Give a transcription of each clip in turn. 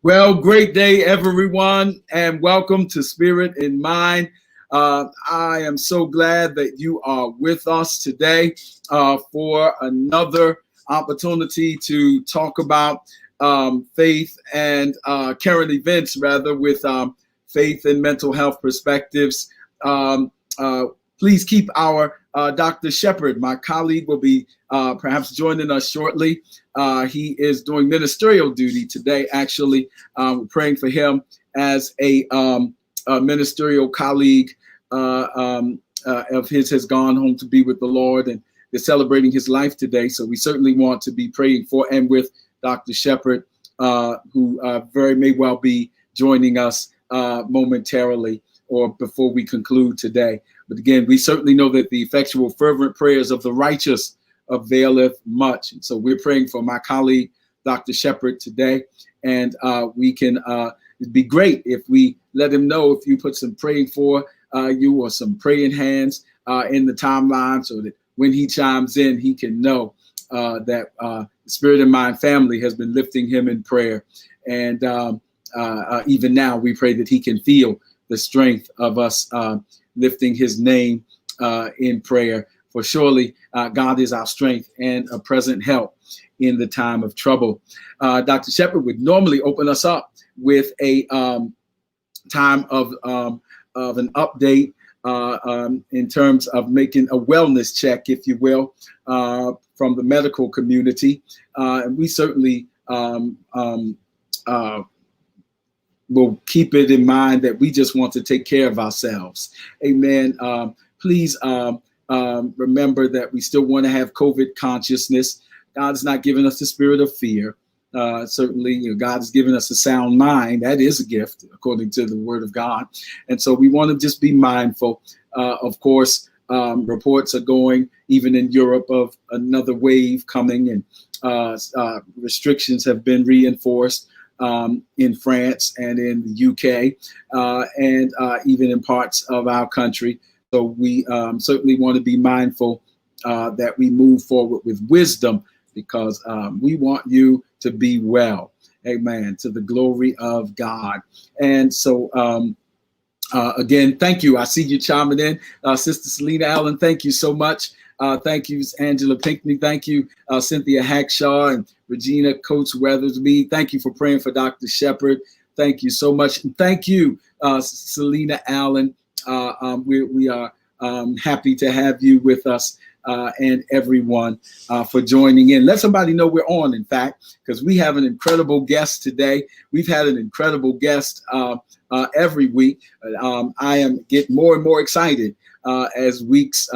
Well, great day, everyone, and welcome to Spirit in Mind. I am so glad that you are with us today for another opportunity to talk about faith and current events, rather, with faith and mental health perspectives. Um, uh, Please keep our Dr. Shepherd, my colleague, will be perhaps joining us shortly. He is doing ministerial duty today, actually. Praying for him as a ministerial colleague of his has gone home to be with the Lord, and they're celebrating his life today. So we certainly want to be praying for and with Dr. Shepherd, who very may well be joining us momentarily or before we conclude today. But again, we certainly know that the effectual, fervent prayers of the righteous availeth much. And so we're praying for my colleague, Dr. Shepherd, today. And we can, it'd be great if we let him know if you put some praying for you or some praying hands in the timeline, so that when he chimes in, he can know that the Spirit in Mind family has been lifting him in prayer. And even now, we pray that he can feel the strength of us lifting his name in prayer. For surely God is our strength and a present help in the time of trouble. Dr. Shepherd would normally open us up with a time of an update in terms of making a wellness check, if you will, from the medical community. And we certainly we'll keep it in mind that we just want to take care of ourselves. Amen. Please remember that we still want to have COVID consciousness. God's not giving us the spirit of fear. Certainly, God has given us a sound mind. That is a gift, according to the word of God. And so we want to just be mindful. Of course, reports are going, even in Europe, of another wave coming, and restrictions have been reinforced in France and in the UK, and even in parts of our country. So we certainly want to be mindful that we move forward with wisdom, because we want you to be well. Amen. To the glory of God. And so, again, thank you. I see you chiming in. Sister Selena Allen, thank you so much. Thank you, Angela Pinckney. Thank you, Cynthia Hackshaw and Regina Coates Weathersby. Thank you for praying for Dr. Shepherd. Thank you so much. And thank you, Selena Allen. We are happy to have you with us, and everyone for joining in. Let somebody know we're on, in fact, because we have an incredible guest today. We've had an incredible guest every week. I am getting more and more excited as weeks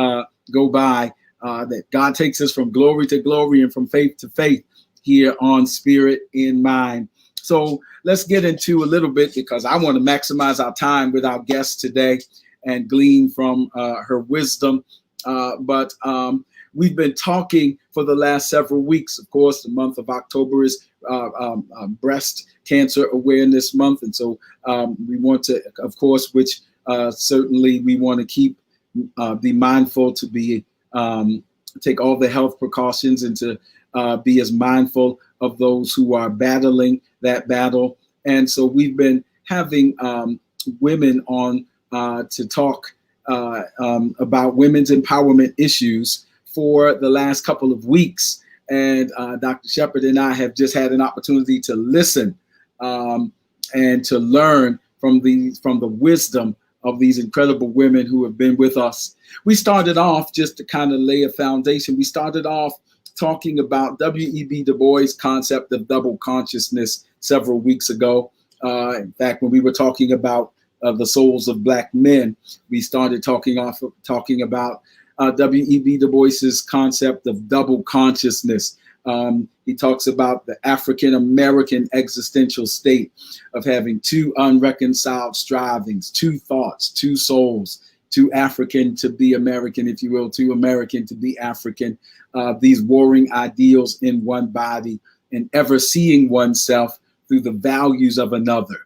go by, that God takes us from glory to glory and from faith to faith here on Spirit in Mind. So let's get into a little bit, because I want to maximize our time with our guest today and glean from her wisdom. But we've been talking for the last several weeks. Of course, the month of October is Breast Cancer Awareness Month. And so we want to, of course, which certainly we want to keep, be mindful to be, take all the health precautions, and to be as mindful of those who are battling that battle. And so we've been having women on to talk about women's empowerment issues for the last couple of weeks. And Dr. Shepherd and I have just had an opportunity to listen and to learn from the wisdom of these incredible women who have been with us. We started off, just to kind of lay a foundation, we started off talking about W.E.B. Du Bois' concept of double consciousness several weeks ago. In fact, when we were talking about the souls of Black men, we started talking about W.E.B. Du Bois's concept of double consciousness. He talks about the African American existential state of having two unreconciled strivings, two thoughts, two souls, too African to be American, if you will, too American to be African. These warring ideals in one body, and ever seeing oneself through the values of another.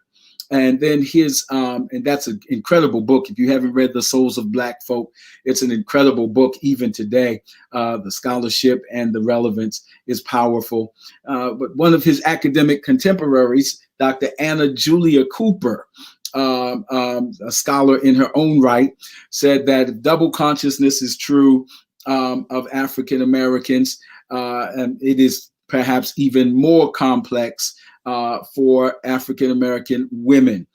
And then his, and that's an incredible book. If you haven't read The Souls of Black Folk, it's an incredible book even today. The scholarship and the relevance is powerful. But one of his academic contemporaries, Dr. Anna Julia Cooper, a scholar in her own right, said that if double consciousness is true of African Americans, and it is perhaps even more complex for African American women.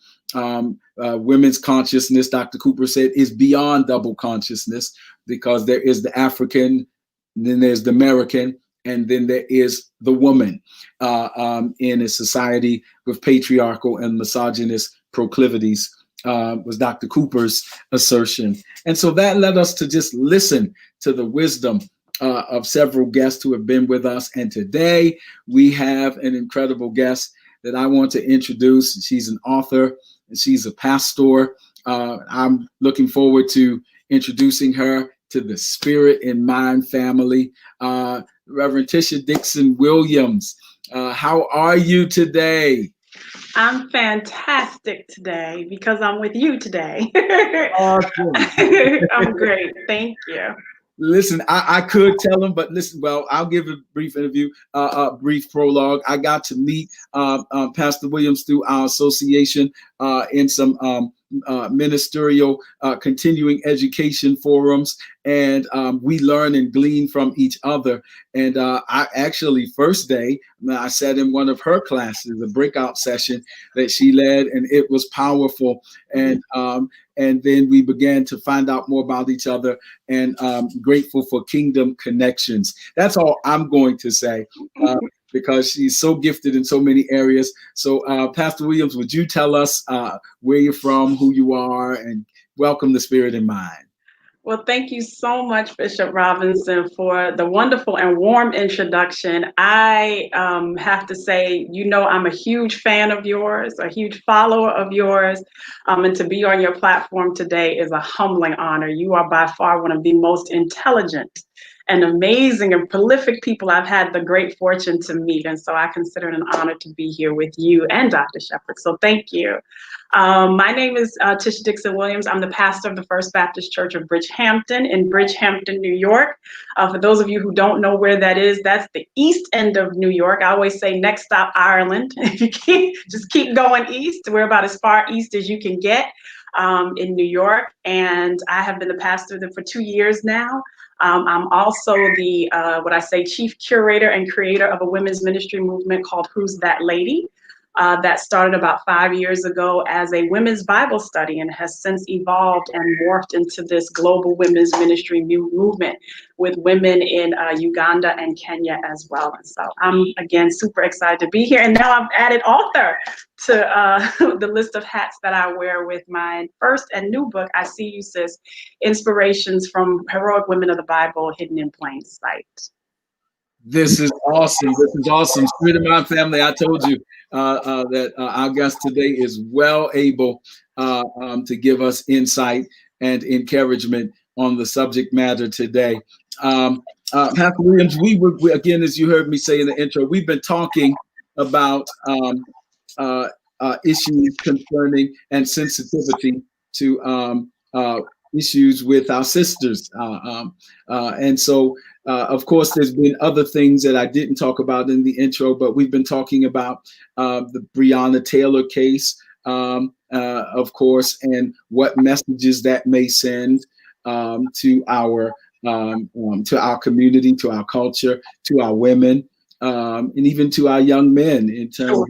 Women's consciousness, Dr. Cooper said, is beyond double consciousness, because there is the African, then there's the American, and then there is the woman in a society with patriarchal and misogynist proclivities, was Dr. Cooper's assertion. And so that led us to just listen to the wisdom of several guests who have been with us. And today we have an incredible guest that I want to introduce. She's an author and she's a pastor. I'm looking forward to introducing her to the Spirit in Mind family. Reverend Tisha Dixon-Williams, how are you today? I'm fantastic today because I'm with you today. Awesome. I'm great. Thank you. Listen, I could tell them, but listen, well, I'll give a brief interview, a brief prologue. I got to meet Pastor Williams through our association in some ministerial continuing education forums, and we learn and glean from each other. And I actually, first day, I sat in one of her classes, a breakout session that she led, and it was powerful. And then we began to find out more about each other, and grateful for kingdom connections. That's all I'm going to say, because she's so gifted in so many areas. So Pastor Williams, would you tell us where you're from, who you are, and welcome the Spirit in Mind? Well, thank you so much, Bishop Robinson, for the wonderful and warm introduction. I have to say, I'm a huge fan of yours, a huge follower of yours, and to be on your platform today is a humbling honor. You are by far one of the most intelligent and amazing and prolific people I've had the great fortune to meet. And so I consider it an honor to be here with you and Dr. Shepherd. So thank you. My name is Tisha Dixon-Williams. I'm the pastor of the First Baptist Church of Bridgehampton in Bridgehampton, New York. For those of you who don't know where that is, that's the east end of New York. I always say next stop, Ireland. If you just keep going east, we're about as far east as you can get in New York. And I have been the pastor there for 2 years now. I'm also the, chief curator and creator of a women's ministry movement called Who's That Lady? That started about 5 years ago as a women's Bible study and has since evolved and morphed into this global women's ministry movement with women in Uganda and Kenya as well. And so I'm, again, super excited to be here. And now I've added author to the list of hats that I wear with my first and new book, I See You Sis, Inspirations from Heroic Women of the Bible Hidden in Plain Sight. This is awesome. This is awesome. Spirit of My family, I told you that our guest today is well able to give us insight and encouragement on the subject matter today. Pastor Williams, we again, as you heard me say in the intro, we've been talking about issues concerning and sensitivity to issues with our sisters. And so, of course, there's been other things that I didn't talk about in the intro, but we've been talking about the Breonna Taylor case, of course, and what messages that may send to our community, to our culture, to our women, and even to our young men in terms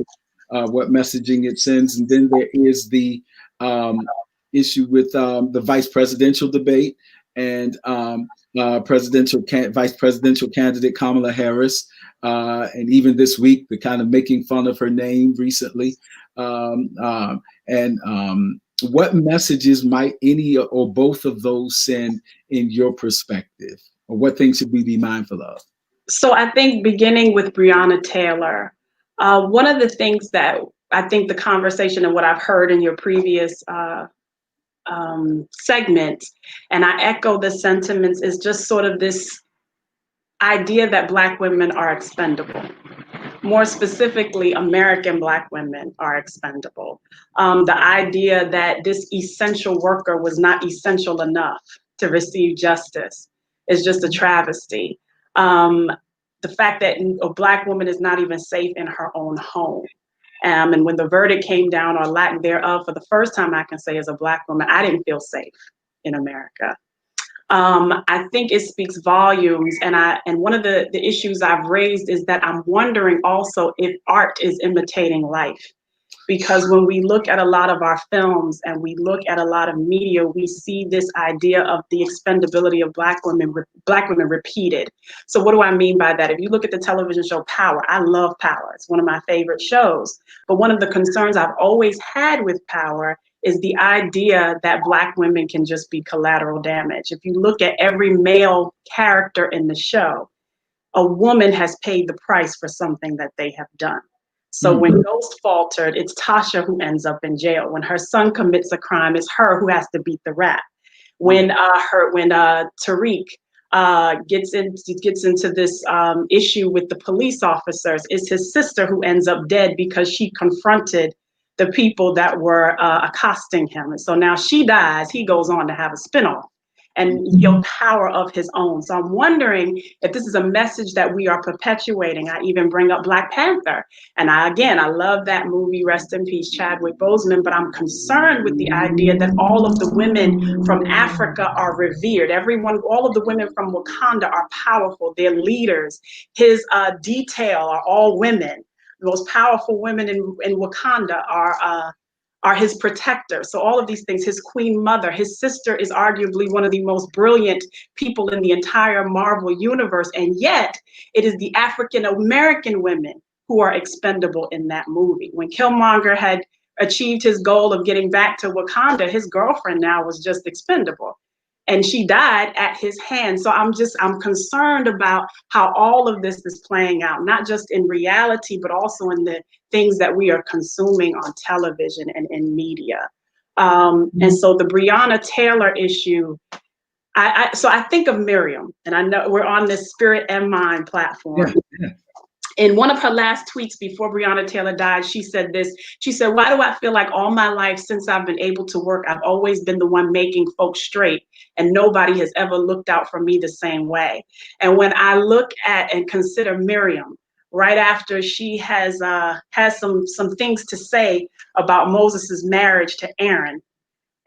of what messaging it sends. And then there is the issue with the vice presidential debate and vice presidential candidate Kamala Harris, and even this week the kind of making fun of her name recently, and what messages might any or both of those send in your perspective, or what things should we be mindful of? So I think beginning with Breonna Taylor, one of the things that I think the conversation and what I've heard in your previous segment, and I echo the sentiments, is just sort of this idea that Black women are expendable. More specifically, American Black women are expendable. The idea that this essential worker was not essential enough to receive justice is just a travesty. The fact that a Black woman is not even safe in her own home. And when the verdict came down, or lack thereof, for the first time, I can say as a Black woman, I didn't feel safe in America. I think it speaks volumes, and one of the issues I've raised is that I'm wondering also if art is imitating life. Because when we look at a lot of our films and we look at a lot of media, we see this idea of the expendability of Black women repeated. So what do I mean by that? If you look at the television show Power, I love Power. It's one of my favorite shows. But one of the concerns I've always had with Power is the idea that Black women can just be collateral damage. If you look at every male character in the show, a woman has paid the price for something that they have done. So when Ghost faltered, it's Tasha who ends up in jail. When her son commits a crime, it's her who has to beat the rap. When Tariq gets into this issue with the police officers, it's his sister who ends up dead because she confronted the people that were accosting him. And so now she dies, he goes on to have a spinoff and yield power of his own. So I'm wondering if this is a message that we are perpetuating. I even bring up Black Panther. And I love that movie, rest in peace, Chadwick Boseman, but I'm concerned with the idea that all of the women from Africa are revered. All of the women from Wakanda are powerful, they're leaders. His detail are all women. The most powerful women in Wakanda are his protectors. So all of these things, his queen mother, his sister is arguably one of the most brilliant people in the entire Marvel universe. And yet it is the African American women who are expendable in that movie. When Killmonger had achieved his goal of getting back to Wakanda, his girlfriend now was just expendable. And she died at his hand. So I'm concerned about how all of this is playing out, not just in reality, but also in the things that we are consuming on television and in media. And so the Breonna Taylor issue, so I think of Miriam, and I know we're on this Spirit and Mind platform. Yeah. In one of her last tweets before Breonna Taylor died, she said this. She said, "Why do I feel like all my life since I've been able to work, I've always been the one making folks straight, and nobody has ever looked out for me the same way." And when I look at and consider Miriam, right after she has some things to say about Moses's marriage to Aaron,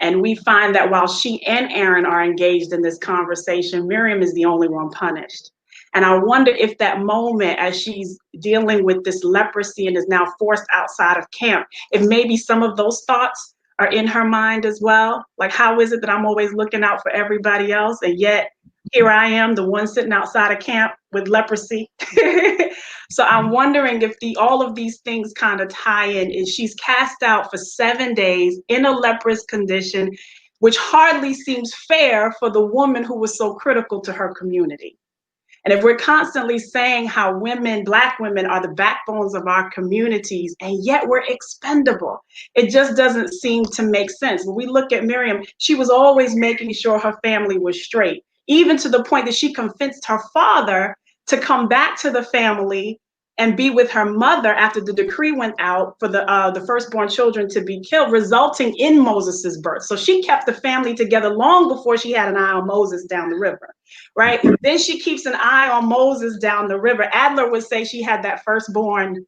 and we find that while she and Aaron are engaged in this conversation, Miriam is the only one punished. And I wonder if that moment, as she's dealing with this leprosy and is now forced outside of camp, if maybe some of those thoughts are in her mind as well. Like, how is it that I'm always looking out for everybody else, and yet here I am, the one sitting outside of camp with leprosy? So I'm wondering if all of these things kind of tie in. Is she's cast out for 7 days in a leprous condition, which hardly seems fair for the woman who was so critical to her community. And if we're constantly saying how Black women are the backbones of our communities, and yet we're expendable, it just doesn't seem to make sense. When we look at Miriam, she was always making sure her family was straight, even to the point that she convinced her father to come back to the family and be with her mother after the decree went out for the firstborn children to be killed, resulting in Moses's birth. So she kept the family together long before she had an eye on Moses down the river, right? Then she keeps an eye on Moses down the river. Adler would say she had that firstborn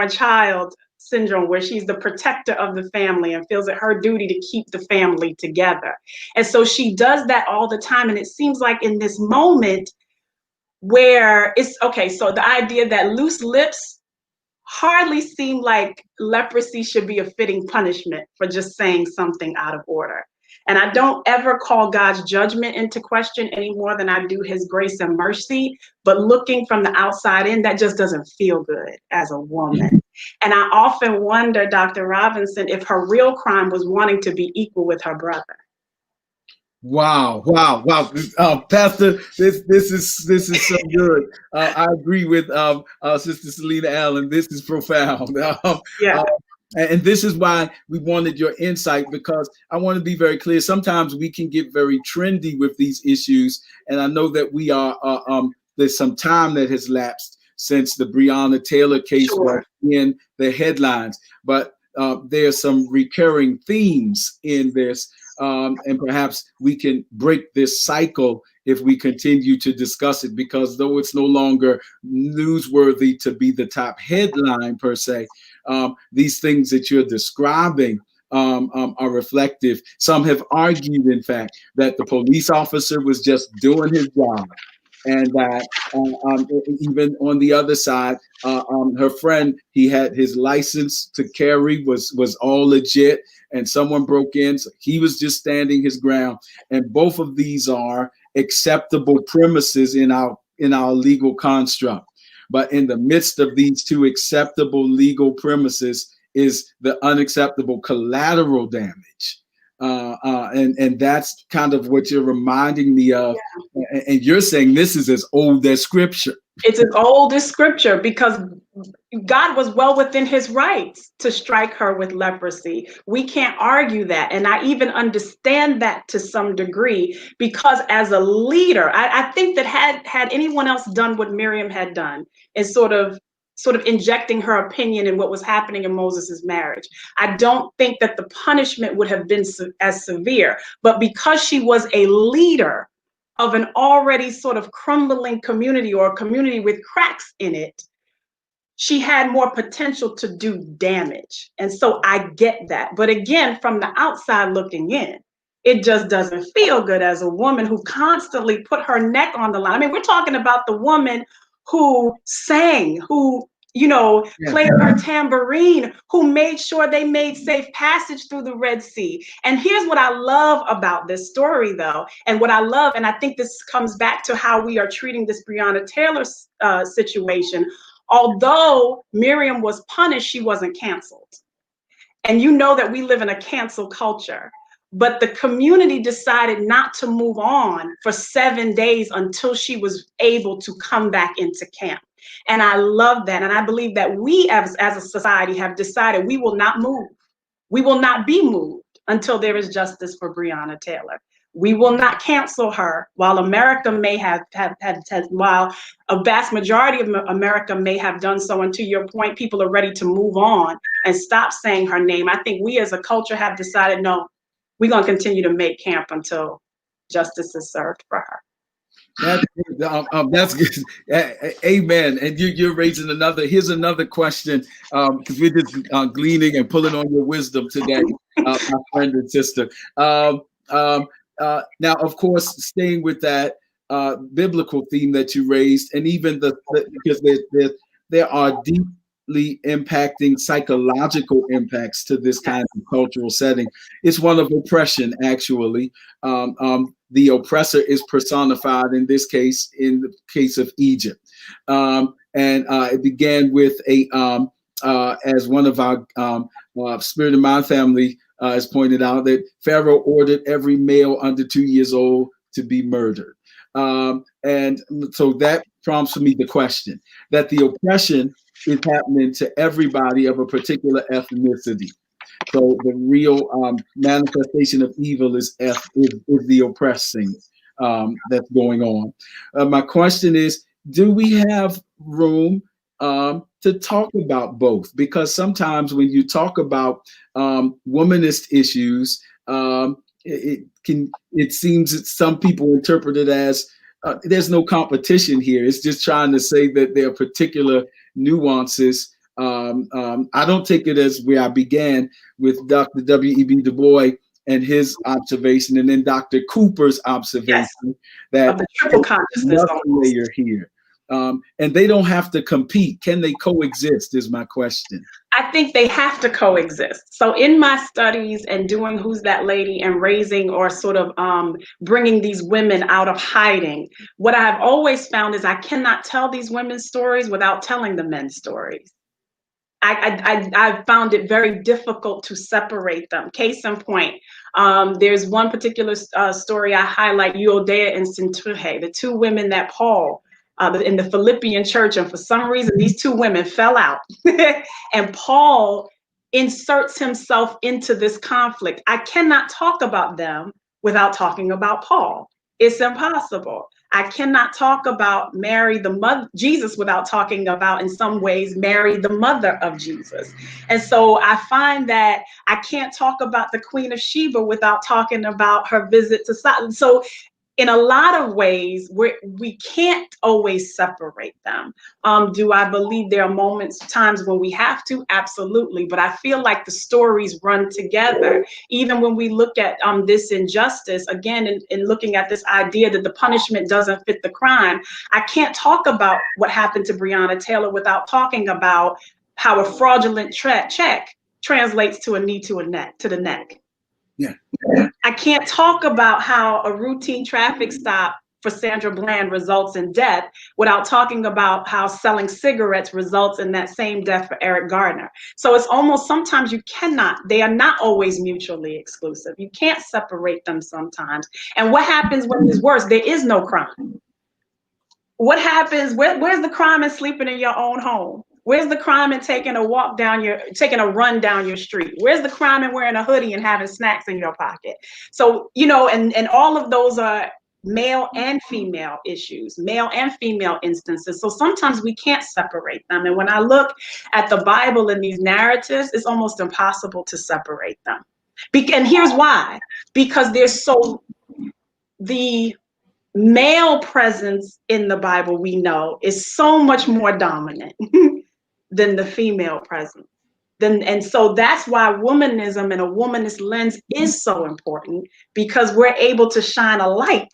child syndrome, where she's the protector of the family and feels it her duty to keep the family together. And so she does that all the time. And it seems like in this moment, where it's okay, so the idea that loose lips hardly seem like leprosy should be a fitting punishment for just saying something out of order. And I don't ever call God's judgment into question any more than I do his grace and mercy. But looking from the outside in, that just doesn't feel good as a woman. And I often wonder, Dr. Robinson, if her real crime was wanting to be equal with her brother. Wow. Pastor, this is so good. I agree with Sister Selena Allen. This is profound. And this is why we wanted your insight, because I want to be very clear. Sometimes we can get very trendy with these issues. And I know that we are, there's some time that has lapsed since the Breonna Taylor case was in the headlines, but there's some recurring themes in this. And perhaps we can break this cycle if we continue to discuss it, because though it's no longer newsworthy to be the top headline per se, these things that you're describing are reflective. Some have argued, in fact, that the police officer was just doing his job, and that even on the other side, her friend, he had his license to carry was all legit, and someone broke in, so he was just standing his ground. And both of these are acceptable premises in our legal construct. But in the midst of these two acceptable legal premises is the unacceptable collateral damage. And that's kind of what you're reminding me of. Yeah. And you're saying this is as old as scripture. It's as old as scripture, because God was well within his rights to strike her with leprosy. We can't argue that. And I even understand that to some degree, because as a leader, I think that had anyone else done what Miriam had done, is sort of injecting her opinion in what was happening in Moses's marriage, I don't think that the punishment would have been as severe. But because she was a leader of an already sort of crumbling community, or a community with cracks in it, she had more potential to do damage. And so I get that. But again, from the outside looking in, it just doesn't feel good as a woman who constantly put her neck on the line. I mean, we're talking about the woman who sang, who, played her tambourine, who made sure they made safe passage through the Red Sea. And here's what I love about this story, though, and what I love, and I think this comes back to how we are treating this Breonna Taylor situation. Although Miriam was punished, she wasn't canceled. And you know that we live in a cancel culture. But the community decided not to move on for 7 days until she was able to come back into camp. And I love that. And I believe that we as a society have decided we will not move. We will not be moved until there is justice for Breonna Taylor. We will not cancel her. While America may have while a vast majority of America may have done so, and to your point, people are ready to move on and stop saying her name, I think we as a culture have decided, no, we're going to continue to make camp until justice is served for her. That's good. Amen. And you're raising here's another question, because we're just gleaning and pulling on your wisdom today, my friend and sister. Now, of course, staying with that biblical theme that you raised, and even because there are deeply impacting psychological impacts to this kind of cultural setting. It's one of oppression, actually. The oppressor is personified in this case, in the case of Egypt. And it began with as one of our Spirit of Mind family has pointed out, that Pharaoh ordered every male under 2 years old to be murdered. And so that prompts for me the question that the oppression is happening to everybody of a particular ethnicity. So the real manifestation of evil is the oppressing that's going on. My question is, do we have room to talk about both? Because sometimes when you talk about womanist issues, it seems that some people interpret it as there's no competition here. It's just trying to say that there are particular nuances. I don't take it as where I began with Dr. W.E.B. Du Bois and his observation, and then Dr. Cooper's observation, that of the triple consciousness layer here. And they don't have to compete. Can they coexist is my question. I think they have to coexist. So in my studies and doing Who's That Lady and raising, or sort of bringing these women out of hiding, what I've always found is I cannot tell these women's stories without telling the men's stories. I found it very difficult to separate them. Case in point, there's one particular story I highlight, Euodia and Syntyche, the two women that Paul, in the Philippian church, and for some reason, these two women fell out. And Paul inserts himself into this conflict. I cannot talk about them without talking about Paul. It's impossible. I cannot talk about Mary, the mother, Jesus, without talking about, in some ways, Mary, the mother of Jesus. And so I find that I can't talk about the Queen of Sheba without talking about her visit to Sodom. So in a lot of ways, we can't always separate them. Do I believe there are times when we have to? Absolutely. But I feel like the stories run together. Even when we look at this injustice, again, in looking at this idea that the punishment doesn't fit the crime, I can't talk about what happened to Breonna Taylor without talking about how a fraudulent check translates to a knee to the neck. Yeah. I can't talk about how a routine traffic stop for Sandra Bland results in death without talking about how selling cigarettes results in that same death for Eric Gardner. So it's almost sometimes they are not always mutually exclusive. You can't separate them sometimes. And what happens when it's worse? There is no crime. What happens? Where's the crime in sleeping in your own home? Where's the crime in taking a run down your street? Where's the crime in wearing a hoodie and having snacks in your pocket? So, and all of those are male and female issues, male and female instances. So sometimes we can't separate them. And when I look at the Bible and these narratives, it's almost impossible to separate them. And here's why. Because the male presence in the Bible, we know, is so much more dominant than the female presence. And so that's why womanism and a womanist lens is so important, because we're able to shine a light,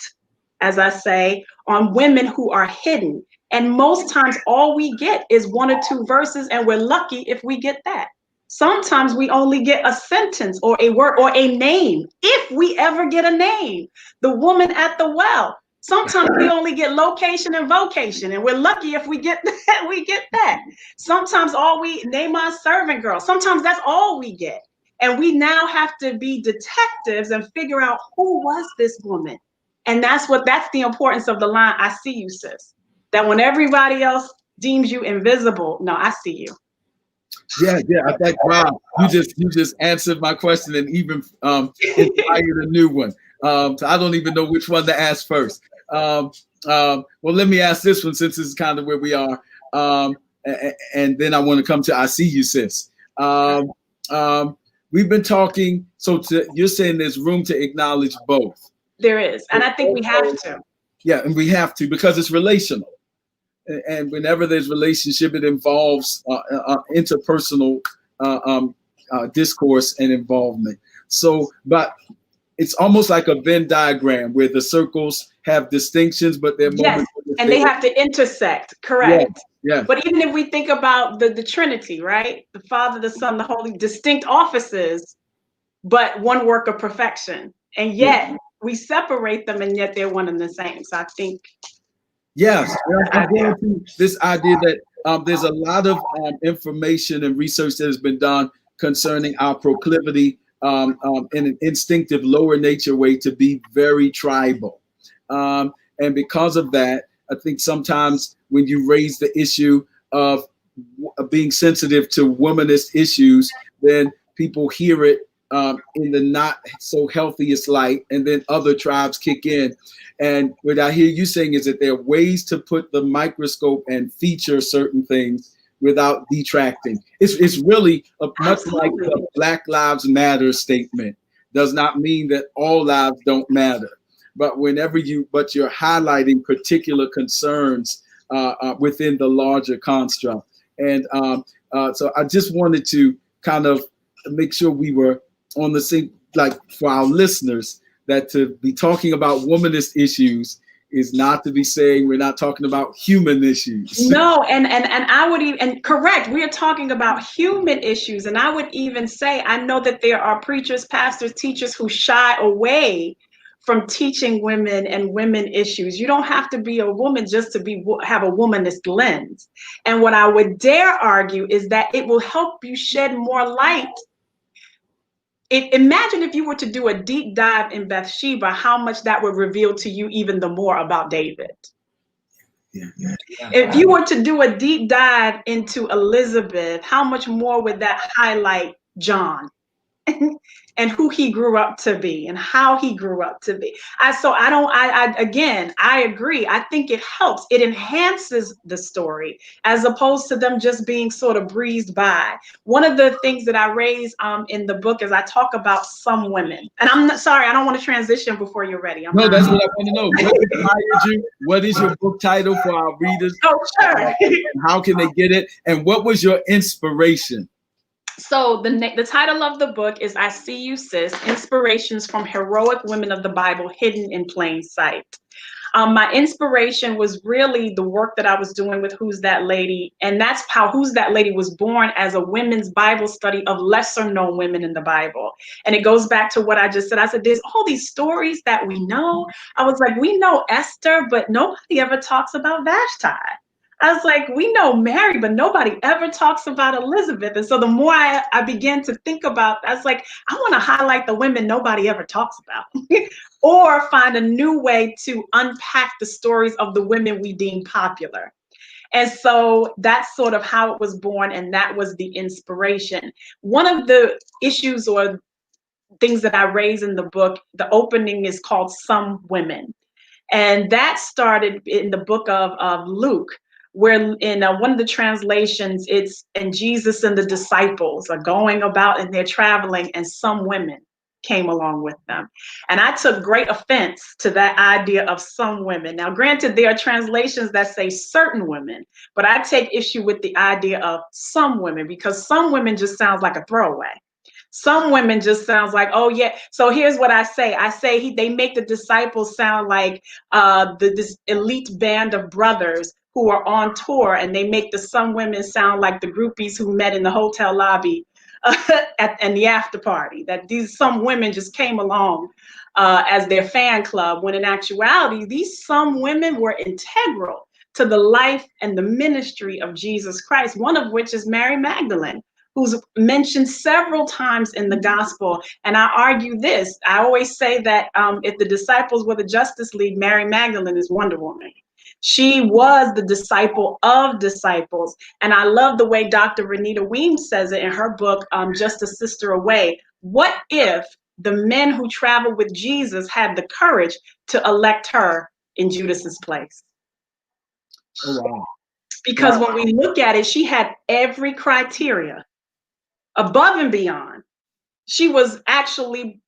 as I say, on women who are hidden. And most times all we get is 1 or 2 verses, and we're lucky if we get that. Sometimes we only get a sentence or a word or a name, if we ever get a name. The woman at the well. Sometimes we only get location and vocation, and we're lucky if we get that. We get that. Sometimes name our servant girl. Sometimes that's all we get. And we now have to be detectives and figure out who was this woman. And that's the importance of the line, I see you, sis. That when everybody else deems you invisible, no, I see you. Yeah. I think, wow, you just answered my question and even inspired a new one. So I don't even know which one to ask first. Well, let me ask this one, since this is kind of where we are. And then I want to come to I see you, sis. We've been talking, you're saying there's room to acknowledge both. There is, and I think we have to. Yeah, and we have to, because it's relational. And whenever there's relationship, it involves interpersonal discourse and involvement. So, but it's almost like a Venn diagram where the circles have distinctions, but they're and they have to intersect. Correct. Yeah. But even if we think about the Trinity, right? The Father, the Son, the Holy, distinct offices, but one work of perfection. And yet we separate them, and yet they're one and the same. So I think. Yes, I'm going to this idea that there's a lot of information and research that has been done concerning our proclivity in an instinctive lower nature way to be very tribal. And because of that, I think sometimes when you raise the issue of being sensitive to womanist issues, then people hear it in the not so healthiest light, and then other tribes kick in. And what I hear you saying is that there are ways to put the microscope and feature certain things without detracting. It's really much like the Black Lives Matter statement. Does not mean that all lives don't matter, but but you're highlighting particular concerns within the larger construct. And so I just wanted to kind of make sure we were on the same, like, for our listeners, that to be talking about womanist issues is not to be saying we're not talking about human issues. No, and I would even, correct, we are talking about human issues. And I would even say, I know that there are preachers, pastors, teachers who shy away from teaching women and women issues. You don't have to be a woman just to have a womanist lens. And what I would dare argue is that it will help you shed more light. Imagine if you were to do a deep dive in Bathsheba, how much that would reveal to you even the more about David. Yeah. If you were to do a deep dive into Elizabeth, how much more would that highlight John? and who he grew up to be and how he grew up to be. Again, I agree. I think it helps. It enhances the story as opposed to them just being sort of breezed by. One of the things that I raise in the book is I talk about some women. And I'm not, sorry, I don't want to transition before you're ready. No, that's what I want to know. What inspired you? What is your book title for our readers? Oh, sure. How can they get it? And what was your inspiration? So the title of the book is I See You Sis, Inspirations from Heroic Women of the Bible Hidden in Plain Sight. My inspiration was really the work that I was doing with Who's That Lady? And that's how Who's That Lady was born, as a women's Bible study of lesser known women in the Bible. And it goes back to what I just said. I said, there's all these stories that we know. I was like, we know Esther, but nobody ever talks about Vashti. I was like, we know Mary, but nobody ever talks about Elizabeth. And so the more I began to think about, I was like, I want to highlight the women nobody ever talks about, or find a new way to unpack the stories of the women we deem popular. And so that's sort of how it was born, and that was the inspiration. One of the issues or things that I raise in the book, the opening is called Some Women. And that started in the book of Luke, where in one of the translations, it's, and Jesus and the disciples are going about and they're traveling, and some women came along with them. And I took great offense to that idea of some women. Now, granted, there are translations that say certain women, but I take issue with the idea of some women, because some women just sounds like a throwaway. Some women just sounds like, oh yeah. So here's what I say. They make the disciples sound like this elite band of brothers who are on tour, and they make the some women sound like the groupies who met in the hotel lobby and the after party. That these some women just came along as their fan club, when in actuality, these some women were integral to the life and the ministry of Jesus Christ, one of which is Mary Magdalene, who's mentioned several times in the gospel. And I argue this. I always say that if the disciples were the Justice League, Mary Magdalene is Wonder Woman. She was the disciple of disciples. And I love the way Dr. Renita Weems says it in her book, Just a Sister Away. What if the men who traveled with Jesus had the courage to elect her in Judas's place? Oh, wow. Because when we look at it, she had every criteria above and beyond. She was actually,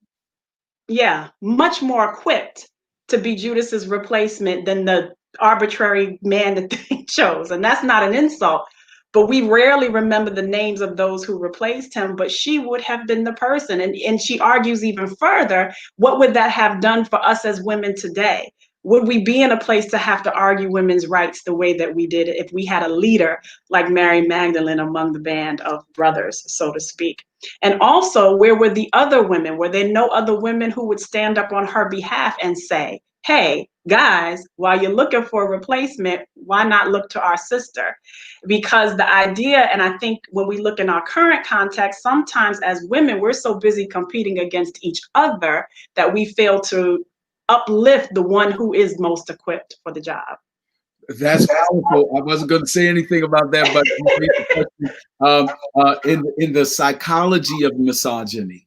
much more equipped to be Judas's replacement than the arbitrary man that they chose. And that's not an insult, but we rarely remember the names of those who replaced him, but she would have been the person. And she argues even further, what would that have done for us as women today? Would we be in a place to have to argue women's rights the way that we did if we had a leader like Mary Magdalene among the band of brothers, so to speak? And also, where were the other women? Were there no other women who would stand up on her behalf and say, hey, guys, while you're looking for a replacement, why not look to our sister? Because the idea, and I think when we look in our current context, sometimes as women, we're so busy competing against each other that we fail to uplift the one who is most equipped for the job. That's powerful. I wasn't going to say anything about that, but in the psychology of misogyny,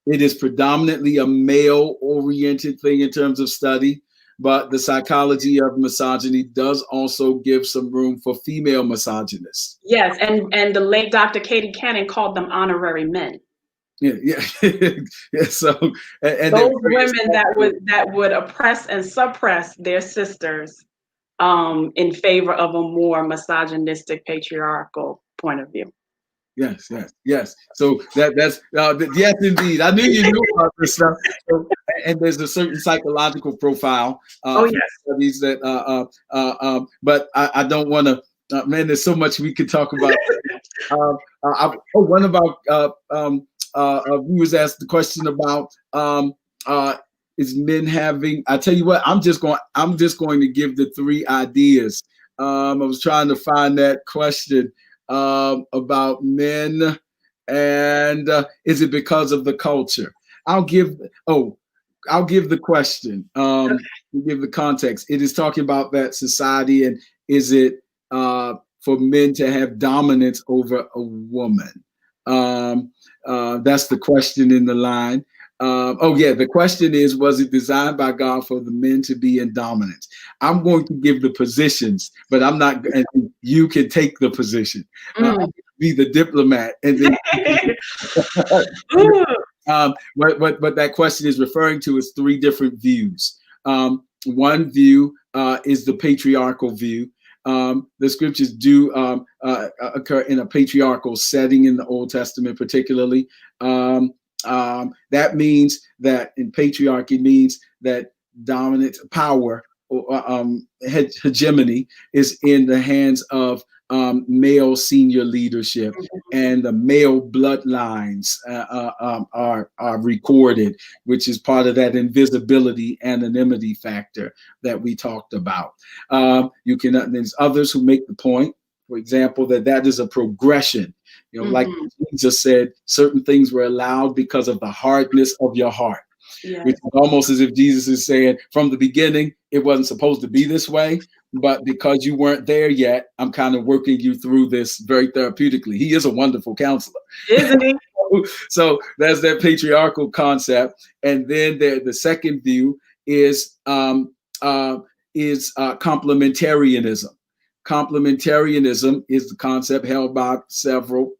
it is predominantly a male-oriented thing in terms of study, but the psychology of misogyny does also give some room for female misogynists. Yes, and the late Dr. Katie Cannon called them honorary men. Yeah. So, and those women that would oppress and suppress their sisters in favor of a more misogynistic, patriarchal point of view. Yes. So that's yes, indeed. I knew you knew about this stuff. So, and there's a certain psychological profile. Studies that. But I don't want to. Man, there's so much we could talk about. One of our viewers asked the question about is men having. I tell you what, I'm just going to give the three ideas. I was trying to find that question about men, and is it because of the culture? I'll give the question. Give the context. It is talking about that society, and is it for men to have dominance over a woman? That's the question in the line. The question is, was it designed by God for the men to be in dominance? I'm going to give the positions, but I'm not, and you can take the position. Be the diplomat, and then what that question is referring to is three different views. One view is the patriarchal view. The scriptures do occur in a patriarchal setting in the Old Testament, particularly. That means that in patriarchy means that dominant power or hegemony is in the hands of male senior leadership, and the male bloodlines are recorded, which is part of that invisibility, anonymity factor that we talked about. There's others who make the point, for example, that is a progression. Like Jesus said, certain things were allowed because of the hardness of your heart. Yes. Which is almost as if Jesus is saying, from the beginning, it wasn't supposed to be this way, but because you weren't there yet, I'm kind of working you through this very therapeutically. He is a wonderful counselor, isn't he? So that's that patriarchal concept. And then the second view is complementarianism. Complementarianism is the concept held by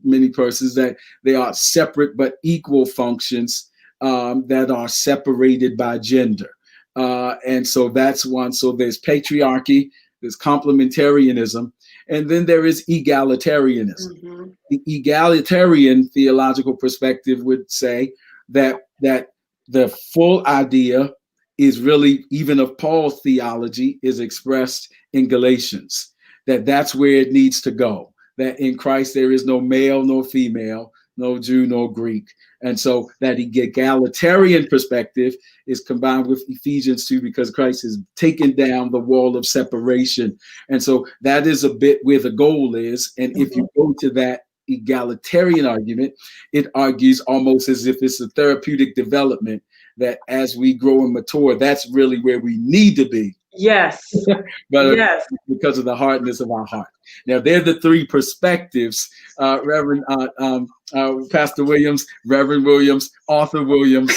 many persons that they are separate but equal functions that are separated by gender. And so that's one. So there's patriarchy, there's complementarianism, and then there is egalitarianism. The egalitarian theological perspective would say that the full idea is really, even of Paul's theology, is expressed in Galatians, that's where it needs to go, that in Christ there is no male, no female, no Jew, no Greek. And so that egalitarian perspective is combined with Ephesians 2, because Christ has taken down the wall of separation. And so that is a bit where the goal is. And if you go to that egalitarian argument, it argues almost as if it's a therapeutic development, that as we grow and mature, that's really where we need to be. Yes. But yes, because of the hardness of our heart. Now, they're the three perspectives, Reverend Pastor Williams, Reverend Williams, Arthur Williams.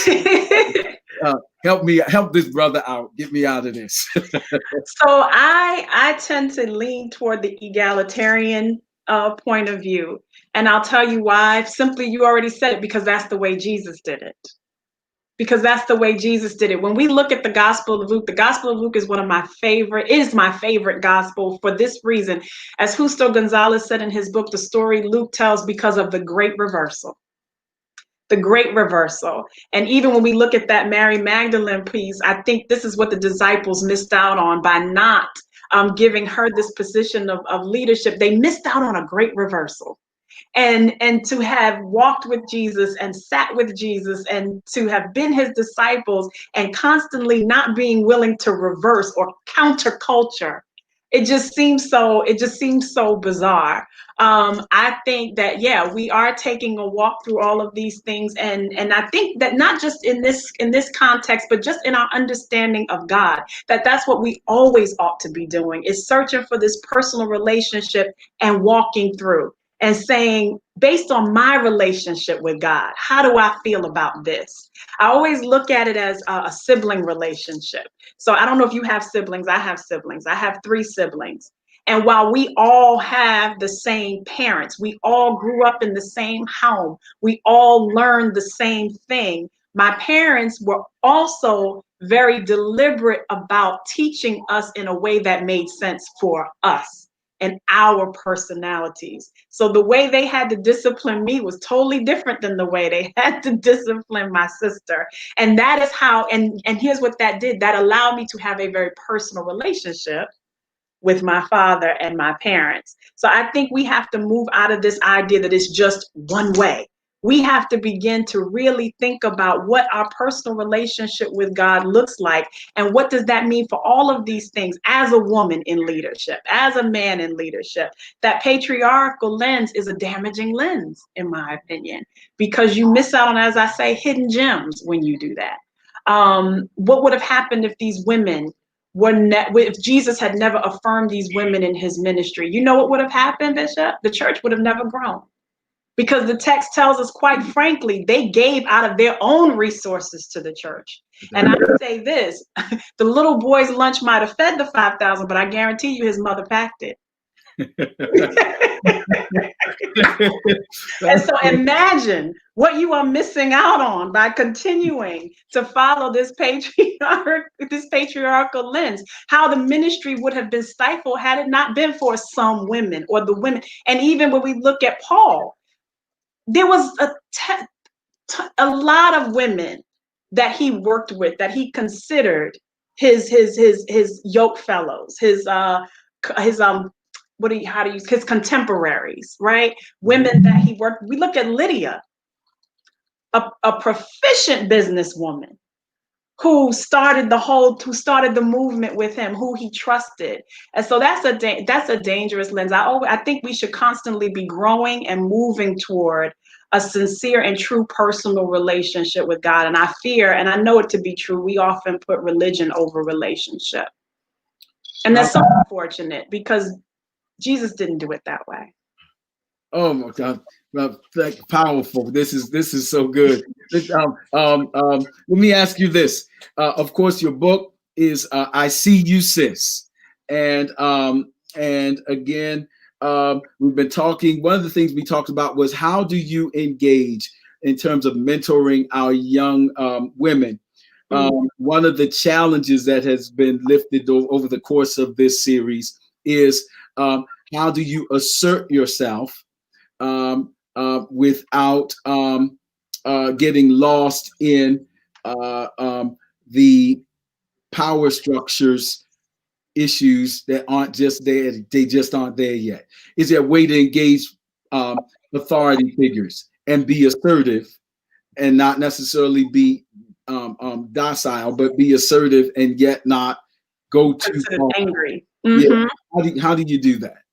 Help this brother out. Get me out of this. So I tend to lean toward the egalitarian point of view. And I'll tell you why. Simply, you already said it, because that's the way Jesus did it. Because that's the way Jesus did it. When we look at the Gospel of Luke, the Gospel of Luke is my favorite gospel for this reason. As Justo Gonzalez said in his book, the story Luke tells because of the great reversal. The great reversal. And even when we look at that Mary Magdalene piece, I think this is what the disciples missed out on by not giving her this position of leadership. They missed out on a great reversal. And to have walked with Jesus and sat with Jesus and to have been his disciples and constantly not being willing to reverse or counterculture, it just seems so bizarre. I think that, yeah, we are taking a walk through all of these things. And I think that not just in this context, but just in our understanding of God, that's what we always ought to be doing, is searching for this personal relationship and walking through. And saying, based on my relationship with God, how do I feel about this? I always look at it as a sibling relationship. So I don't know if you have siblings. I have siblings. I have 3 siblings. And while we all have the same parents, we all grew up in the same home, we all learned the same thing, my parents were also very deliberate about teaching us in a way that made sense for us and our personalities. So the way they had to discipline me was totally different than the way they had to discipline my sister. And that is how, and here's what that did. That allowed me to have a very personal relationship with my father and my parents. So I think we have to move out of this idea that it's just one way. We have to begin to really think about what our personal relationship with God looks like, and what does that mean for all of these things as a woman in leadership, as a man in leadership. That patriarchal lens is a damaging lens, in my opinion, because you miss out on, as I say, hidden gems when you do that. What would have happened if these women if Jesus had never affirmed these women in his ministry? You know what would have happened, Bishop? The church would have never grown. Because the text tells us, quite frankly, they gave out of their own resources to the church. And I would say this, the little boy's lunch might have fed the 5,000, but I guarantee you his mother packed it. And so imagine what you are missing out on by continuing to follow this patriarchal lens, how the ministry would have been stifled had it not been for some women or the women. And even when we look at Paul, there was a lot of women that he worked with, that he considered his yoke fellows, his contemporaries, right? Women that he worked. We look at Lydia, a proficient businesswoman who started the movement with him, who he trusted. And so that's a dangerous lens. I think we should constantly be growing and moving toward a sincere and true personal relationship with God. And I fear, and I know it to be true, we often put religion over relationship. And that's so unfortunate, because Jesus didn't do it that way. Oh my God, powerful! This is so good. Let me ask you this. Of course, your book is "I See You Sis," and again, we've been talking. One of the things we talked about was, how do you engage in terms of mentoring our young women? One of the challenges that has been lifted over the course of this series is, how do you assert yourself without getting lost in the power structures issues that aren't just there? They just aren't there yet. Is there a way to engage authority figures and be assertive, and not necessarily be docile, but be assertive and yet not go too far? Angry. Yeah. How do you do that?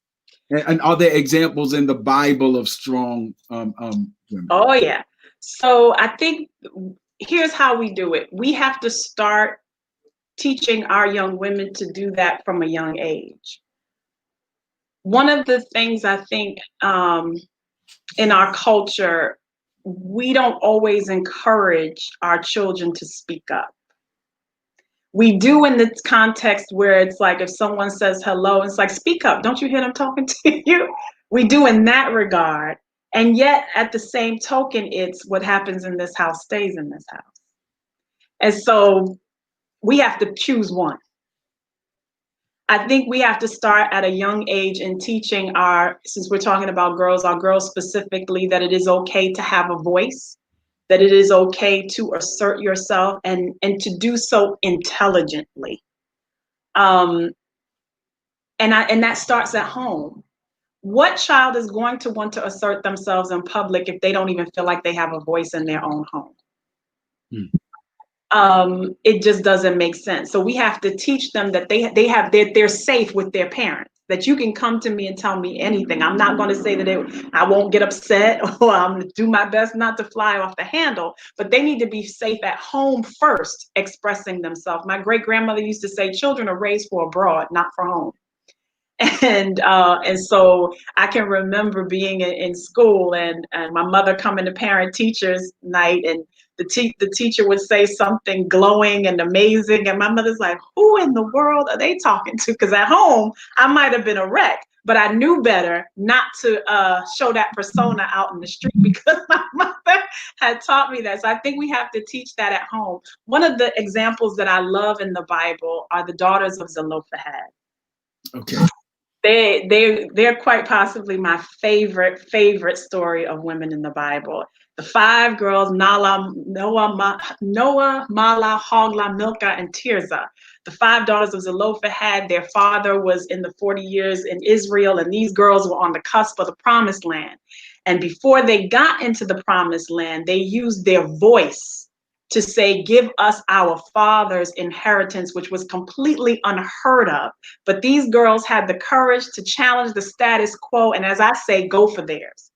And are there examples in the Bible of strong women? Oh, yeah. So I think here's how we do it. We have to start teaching our young women to do that from a young age. One of the things I think in our culture, we don't always encourage our children to speak up. We do in the context where it's like, if someone says hello, it's like, speak up. Don't you hear them talking to you? We do in that regard. And yet, at the same token, it's what happens in this house stays in this house. And so we have to choose one. I think we have to start at a young age in teaching since we're talking about girls, our girls specifically, that it is okay to have a voice, that it is okay to assert yourself, and to do so intelligently. And that starts at home. What child is going to want to assert themselves in public if they don't even feel like they have a voice in their own home? It just doesn't make sense. So we have to teach them that they're safe with their parents, that you can come to me and tell me anything. I'm not going to say that I won't get upset, or I'm going to do my best not to fly off the handle, but they need to be safe at home first, expressing themselves. My great grandmother used to say, children are raised for abroad, not for home. And so I can remember being in school, and my mother coming to parent teachers night, and the teacher would say something glowing and amazing, and my mother's like, who in the world are they talking to? Because at home I might have been a wreck, but I knew better not to show that persona out in the street, because my mother had taught me that. So I think we have to teach that at home. One of the examples that I love in the Bible are the daughters of Zelophehad. Okay. They're quite possibly my favorite story of women in the Bible. The 5 girls, Noah, Mala, Hogla, Milcah, and Tirzah. The 5 daughters of Zelophehad. Their father was in the 40 years in Israel, and these girls were on the cusp of the promised land. And before they got into the promised land, they used their voice to say, give us our father's inheritance, which was completely unheard of. But these girls had the courage to challenge the status quo, and as I say, go for theirs.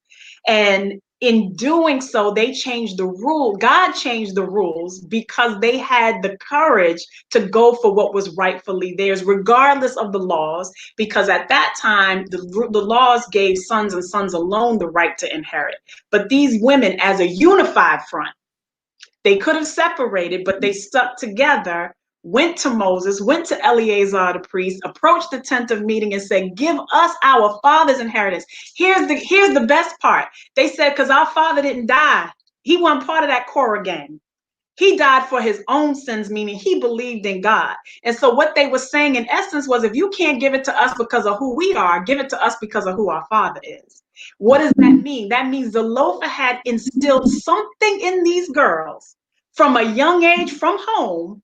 And in doing so, they changed the rule. God changed the rules because they had the courage to go for what was rightfully theirs, regardless of the laws, because at that time, the laws gave sons and sons alone the right to inherit. But these women, as a unified front, they could have separated, but they stuck together, went to Moses, went to Eleazar the priest, approached the tent of meeting and said, give us our father's inheritance. Here's the best part. They said, because our father didn't die. He wasn't part of that Korah gang. He died for his own sins, meaning he believed in God. And so what they were saying in essence was, if you can't give it to us because of who we are, give it to us because of who our father is. What does that mean? That means Zelophehad had instilled something in these girls from a young age, from home,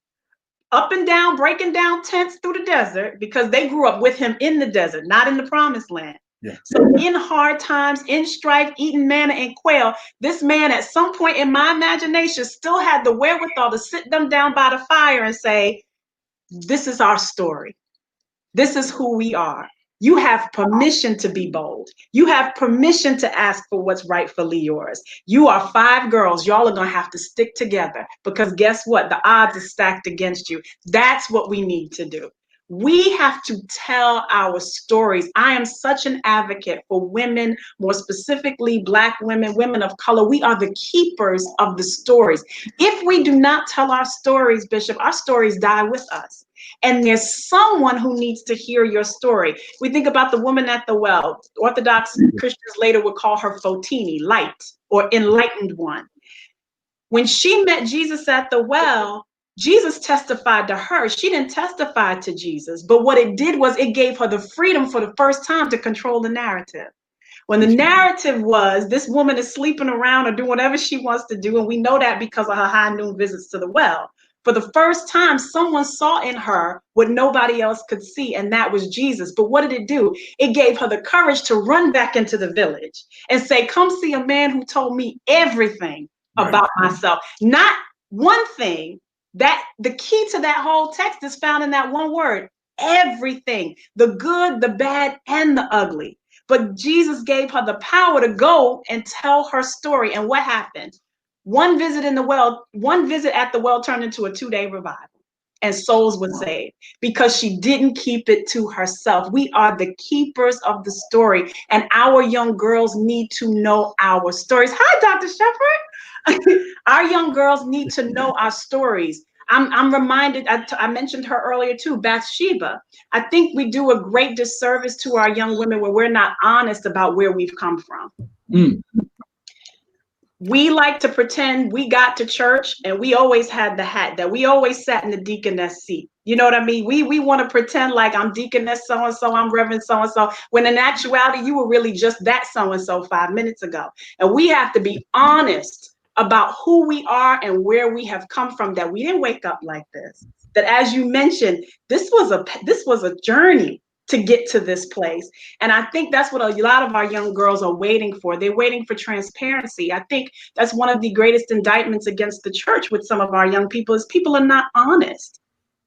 up and down, breaking down tents through the desert, because they grew up with him in the desert, not in the promised land. Yeah. So in hard times, in strife, eating manna and quail, this man at some point in my imagination still had the wherewithal to sit them down by the fire and say, this is our story. This is who we are. You have permission to be bold. You have permission to ask for what's rightfully yours. You are 5 girls. Y'all are going to have to stick together, because guess what? The odds are stacked against you. That's what we need to do. We have to tell our stories. I am such an advocate for women, more specifically Black women, women of color. We are the keepers of the stories. If we do not tell our stories, Bishop, our stories die with us. And there's someone who needs to hear your story. We think about the woman at the well. Orthodox Christians later would call her Fotini, light or enlightened one. When she met Jesus at the well, Jesus testified to her. She didn't testify to Jesus, but what it did was it gave her the freedom for the first time to control the narrative. When the narrative was, this woman is sleeping around or doing whatever she wants to do, and we know that because of her high noon visits to the well. For the first time, someone saw in her what nobody else could see, and that was Jesus. But what did it do? It gave her the courage to run back into the village and say, come see a man who told me everything about myself. Not one thing. That the key to that whole text is found in that one word, everything, the good, the bad, and the ugly. But Jesus gave her the power to go and tell her story. And what happened? One visit at the well turned into a 2-day revival, and souls were saved because she didn't keep it to herself. We are the keepers of the story, and our young girls need to know our stories. Hi, Dr. Shepherd. Our young girls need to know our stories. I'm reminded, I mentioned her earlier too, Bathsheba. I think we do a great disservice to our young women when we're not honest about where we've come from. We like to pretend we got to church and we always had the hat, that we always sat in the deaconess seat. You know what I mean? We want to pretend like I'm deaconess so-and-so, I'm Reverend so-and-so, when in actuality, you were really just that so-and-so 5 minutes ago. And we have to be honest about who we are and where we have come from, that we didn't wake up like this. That, as you mentioned, this was a journey to get to this place. And I think that's what a lot of our young girls are waiting for. They're waiting for transparency. I think that's one of the greatest indictments against the church with some of our young people, is people are not honest.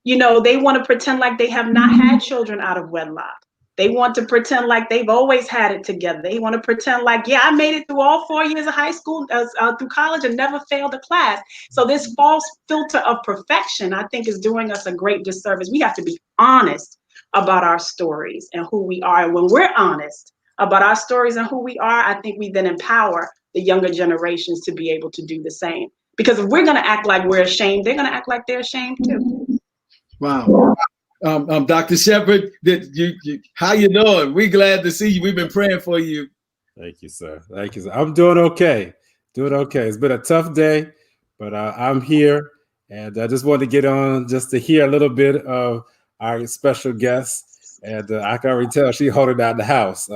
You know, they want to pretend like they have not had children out of wedlock. They want to pretend like they've always had it together. They want to pretend like, yeah, I made it through all 4 years of high school, through college, and never failed a class. So this false filter of perfection, I think, is doing us a great disservice. We have to be honest about our stories and who we are. And when we're honest about our stories and who we are, I think we then empower the younger generations to be able to do the same. Because if we're going to act like we're ashamed, they're going to act like they're ashamed too. Wow. Dr. Shepherd, how you doing? We're glad to see you. We've been praying for you. Thank you, sir. Thank you, sir. I'm doing okay. It's been a tough day, but I'm here, and I just wanted to get on just to hear a little bit of our special guest, and I can already tell she's holding down the house. I'm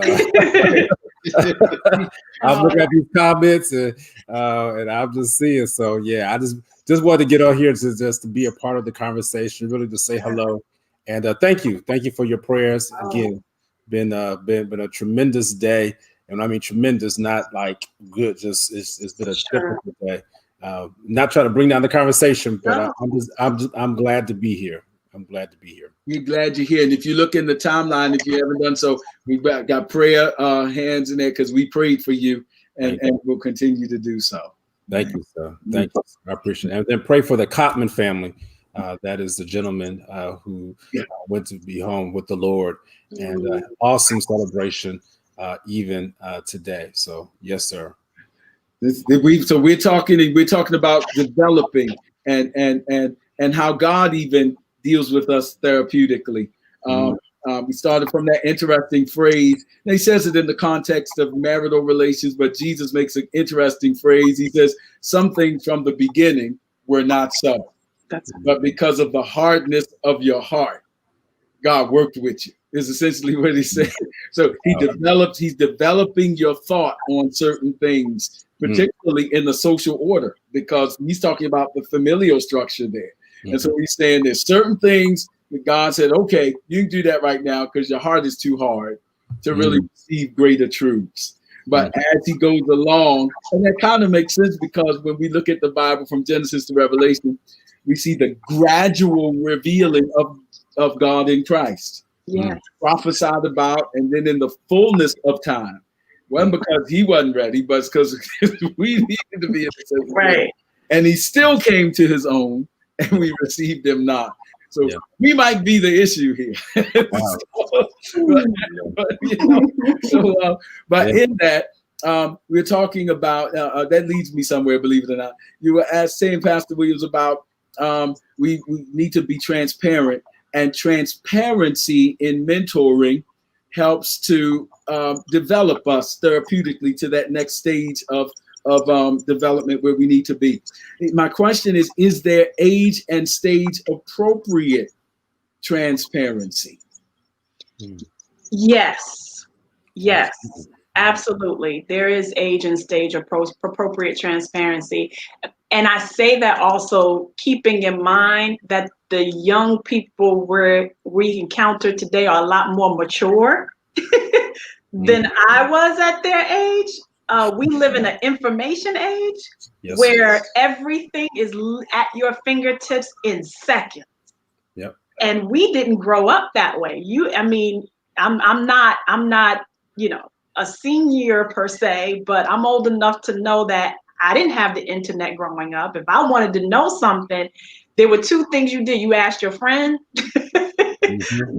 looking at these comments, and I'm just seeing. So yeah, I just wanted to get on here to be a part of the conversation, really to say hello. And thank you for your prayers. Again, been a tremendous day, and I mean tremendous, not like good. Just it's been a difficult day. Not trying to bring down the conversation, but I'm glad to be here. I'm glad to be here. We're glad you're here. And if you look in the timeline, if you haven't done so, we've got prayer hands in there because we prayed for you. and will continue to do so. Thank you, sir. Thank you. I appreciate it. And then pray for the Cotman family. That is the gentleman who went to be home with the Lord, and awesome celebration even today. So yes, sir. So we're talking about developing and how God even deals with us therapeutically. We started from that interesting phrase. And he says it in the context of marital relations, but Jesus makes an interesting phrase. He says, some things from the beginning were not so. But because of the hardness of your heart, God worked with you, is essentially what he said. So he's developing your thought on certain things, particularly in the social order, because he's talking about the familial structure there. And so he's saying there's certain things that God said, okay, you can do that right now because your heart is too hard to really receive greater truths. But as he goes along, and that kind of makes sense because when we look at the Bible from Genesis to Revelation, we see the gradual revealing of God in Christ. Prophesied about, and then in the fullness of time. Wasn't because he wasn't ready, but because we needed to be in the same way. And he still came to his own, and we received him not. So we might be the issue here. But in that, we're talking about, that leads me somewhere, believe it or not. You were saying, Pastor Williams, about we need to be transparent, and transparency in mentoring helps to develop us therapeutically to that next stage of development where we need to be. My question is there age and stage appropriate transparency? Yes, absolutely. There is age and stage appropriate transparency. And I say that also keeping in mind that the young people we encounter today are a lot more mature than I was at their age. We live in an information age where everything is at your fingertips in seconds. And we didn't grow up that way. I'm not, a senior per se, but I'm old enough to know that I didn't have the internet growing up. If I wanted to know something, there were two things you did. You asked your friend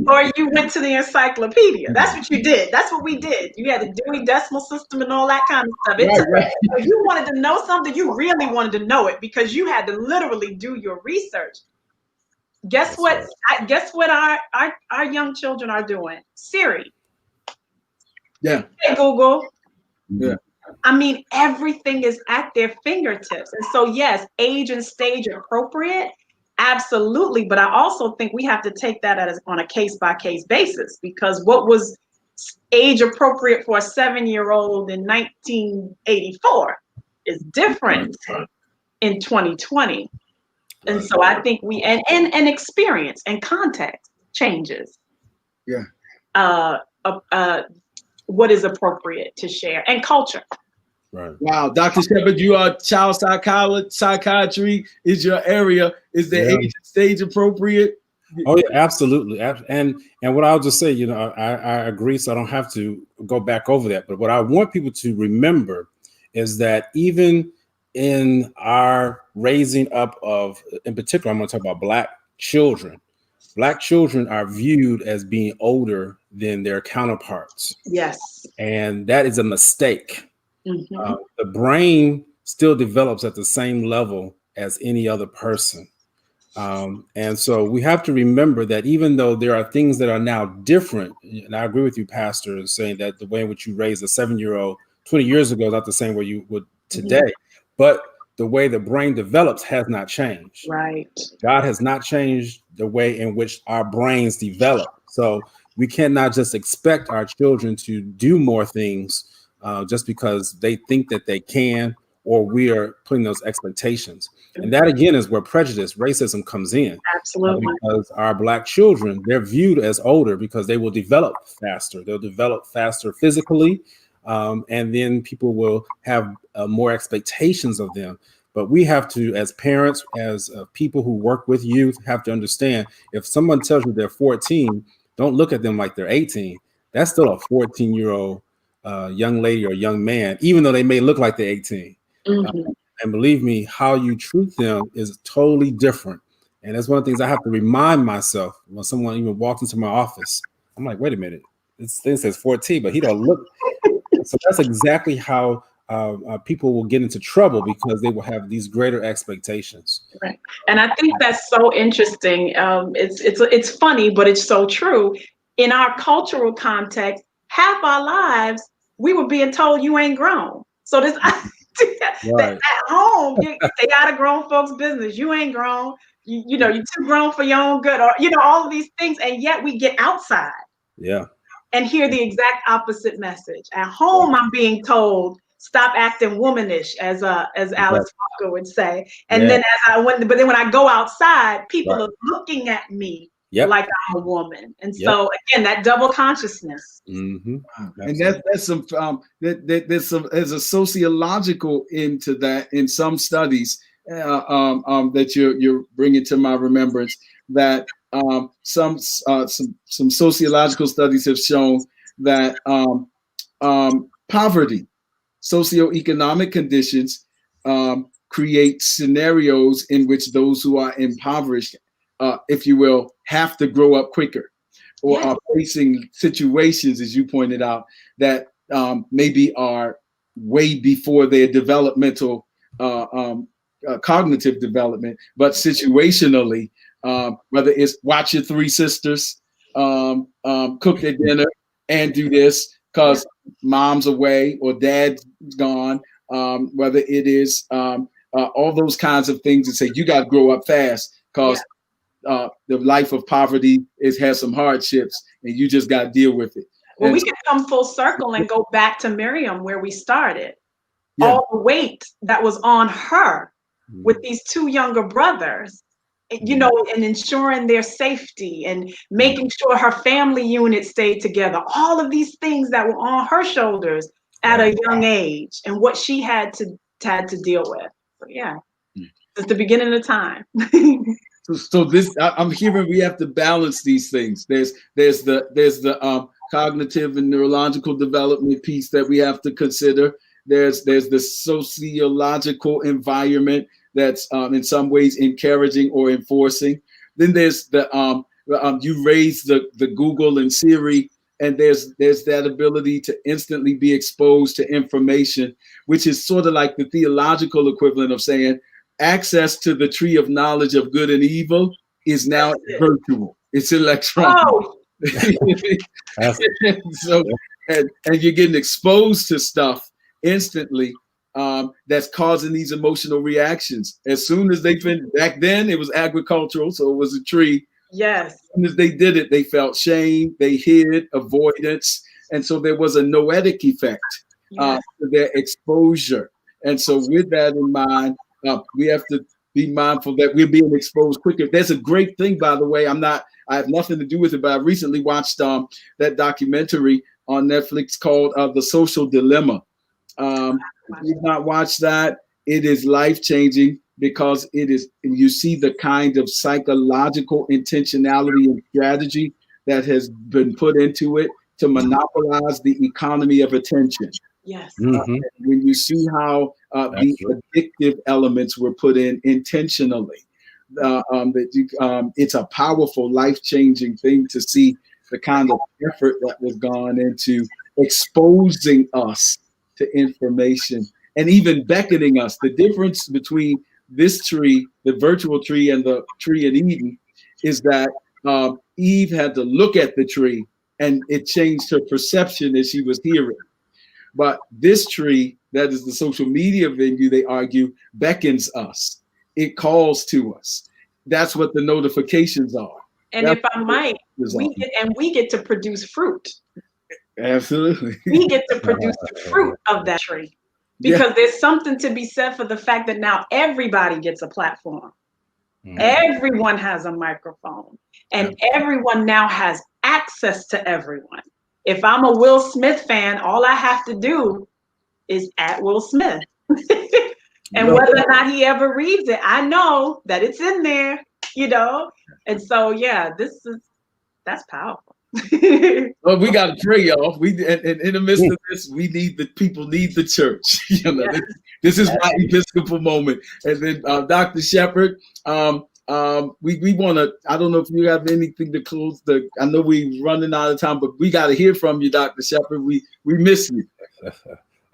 or you went to the encyclopedia. That's what you did. That's what we did. You had the Dewey Decimal System and all that kind of stuff. If you wanted to know something, you really wanted to know it because you had to literally do your research. Guess what our young children are doing? Siri. Hey, Google. I mean, everything is at their fingertips. And so, yes, age and stage appropriate, absolutely. But I also think we have to take that on a case-by-case basis, because what was age appropriate for a 7-year-old in 1984 is different in 2020. And so I think and experience and context changes. What is appropriate to share, and culture. Wow, Dr. Shepard, you are child psychiatry is your area. Is the age and stage appropriate? Oh yeah, absolutely. And what I'll just say, I agree, so I don't have to go back over that. But what I want people to remember is that even in our raising up of, in particular, I'm going to talk about Black children. Black children are viewed as being older than their counterparts. Yes. And that is a mistake. The brain still develops at the same level as any other person. And so we have to remember that even though there are things that are now different, and I agree with you, Pastor, saying that the way in which you raised a 7-year-old 20 years ago is not the same way you would today, but the way the brain develops has not changed. Right. God has not changed the way in which our brains develop. So we cannot just expect our children to do more things just because they think that they can, or we are putting those expectations. And that, again, is where prejudice, racism comes in. Absolutely. Because our Black children, they're viewed as older because they will develop faster. They'll develop faster physically. And then people will have more expectations of them. But we have to, as parents, as people who work with youth, have to understand, if someone tells you they're 14, don't look at them like they're 18. That's still a 14-year-old young lady or young man, even though they may look like they're 18. Mm-hmm. And believe me, how you treat them is totally different. And that's one of the things I have to remind myself when someone even walks into my office. I'm like, wait a minute, this thing says 14, but he don't look. So that's exactly how people will get into trouble, because they will have these greater expectations. Right. And I think that's so interesting. It's funny, but it's so true. In our cultural context, half our lives, we were being told you ain't grown. So this Right. at home, stay out of grown folks' business. You ain't grown. You know, you're too grown for your own good, or all of these things. And yet we get outside. Yeah. And hear the exact opposite message. At home, I'm being told, stop acting womanish, as Alice Walker would say. And then but then when I go outside, people are looking at me like I'm a woman. And so again, that double consciousness. Mm-hmm. And there's there's a sociological into that in some studies that you're bringing to my remembrance, that some sociological studies have shown that poverty, socioeconomic conditions create scenarios in which those who are impoverished, if you will, have to grow up quicker, or are facing situations, as you pointed out, that maybe are way before their developmental cognitive development, but situationally, whether it's watch your three sisters cook their dinner and do this because mom's away or dad's gone, whether it is all those kinds of things that say you got to grow up fast because the life of poverty has some hardships and you just got to deal with it. Well, we can come full circle and go back to Miriam where we started. All the weight that was on her with these two younger brothers, and ensuring their safety and making sure her family unit stayed together. All of these things that were on her shoulders at a young age, and what she had to deal with. So it's the beginning of time. So this, I'm hearing we have to balance these things. There's the cognitive and neurological development piece that we have to consider. There's the sociological environment that's in some ways encouraging or enforcing. Then there's the you raise the Google and Siri, and there's that ability to instantly be exposed to information, which is sort of like the theological equivalent of saying access to the tree of knowledge of good and evil is now virtual. It's electronic. Oh. So, and you're getting exposed to stuff instantly that's causing these emotional reactions. As soon as they back then it was agricultural, so it was a tree. Yes. As soon as they did it, they felt shame, they hid, avoidance, and so there was a noetic effect to their exposure. And so, with that in mind, we have to be mindful that we're being exposed quicker. There's a great thing, by the way. I have nothing to do with it, but I recently watched that documentary on Netflix called The Social Dilemma. If you've not watched that, it is life-changing because you see the kind of psychological intentionality and strategy that has been put into it to monopolize the economy of attention. Yes. When you see how the addictive elements were put in intentionally, it's a powerful, life-changing thing to see the kind of effort that was gone into exposing us to information and even beckoning us. The difference between this tree, the virtual tree, and the tree in Eden is that Eve had to look at the tree and it changed her perception as she was hearing. But this tree, that is the social media venue, they argue, beckons us. It calls to us. That's what the notifications are. And if I might, we get to produce fruit. Absolutely. We get to produce the fruit of that tree. Because there's something to be said for the fact that now everybody gets a platform. Everyone has a microphone. And everyone now has access to everyone. If I'm a Will Smith fan, all I have to do is at Will Smith. And whether or not he ever reads it, I know that it's in there, And so, that's powerful. Well, we got to pray, y'all. And in the midst of this, people need the church. This is my Episcopal moment. And then Dr. Shepherd, we want to. I don't know if you have anything to close. I know we're running out of time, but we got to hear from you, Dr. Shepherd. We miss you.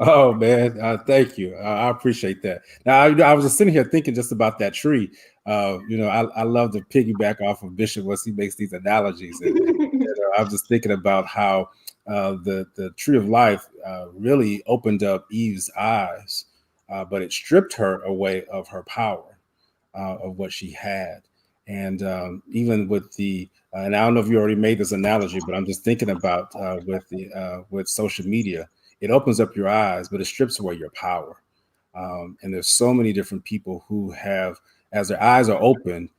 Oh man, thank you. I appreciate that. Now I was just sitting here thinking just about that tree. I love to piggyback off of Bishop once he makes these analogies. And I'm just thinking about how the tree of life really opened up Eve's eyes, but it stripped her away of her power, of what she had. And even with and I don't know if you already made this analogy, but I'm just thinking about with social media. It opens up your eyes, but it strips away your power. And there's so many different people who have, as their eyes are open,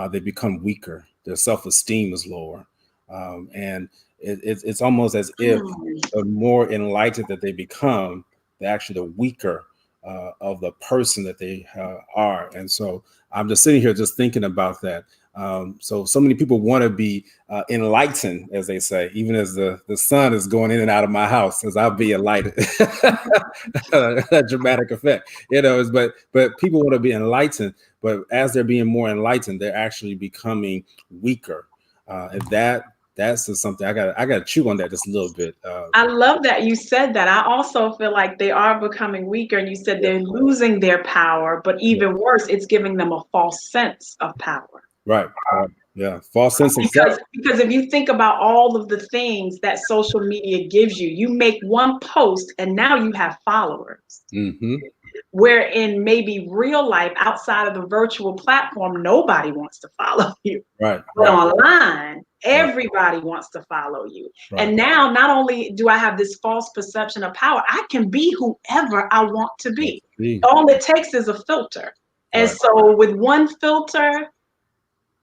they become weaker. Their self-esteem is lower. And it's almost as if the more enlightened that they become, the weaker of the person that they are. And so I'm just sitting here just thinking about that. So many people want to be enlightened, as they say, even as the sun is going in and out of my house, as I'll be enlightened. That dramatic effect, but people want to be enlightened, but as they're being more enlightened, they're actually becoming weaker. And that's just something I got to chew on that just a little bit. I love that you said that. I also feel like they are becoming weaker, and you said they're losing their power, but even worse, it's giving them a false sense of power. Right. Yeah. False sense of self. Because if you think about all of the things that social media gives you, you make one post and now you have followers. Mm-hmm. Where in maybe real life, outside of the virtual platform, nobody wants to follow you. Right. But online, everybody wants to follow you. Right. And now, not only do I have this false perception of power, I can be whoever I want to be. All it takes is a filter. And so with one filter,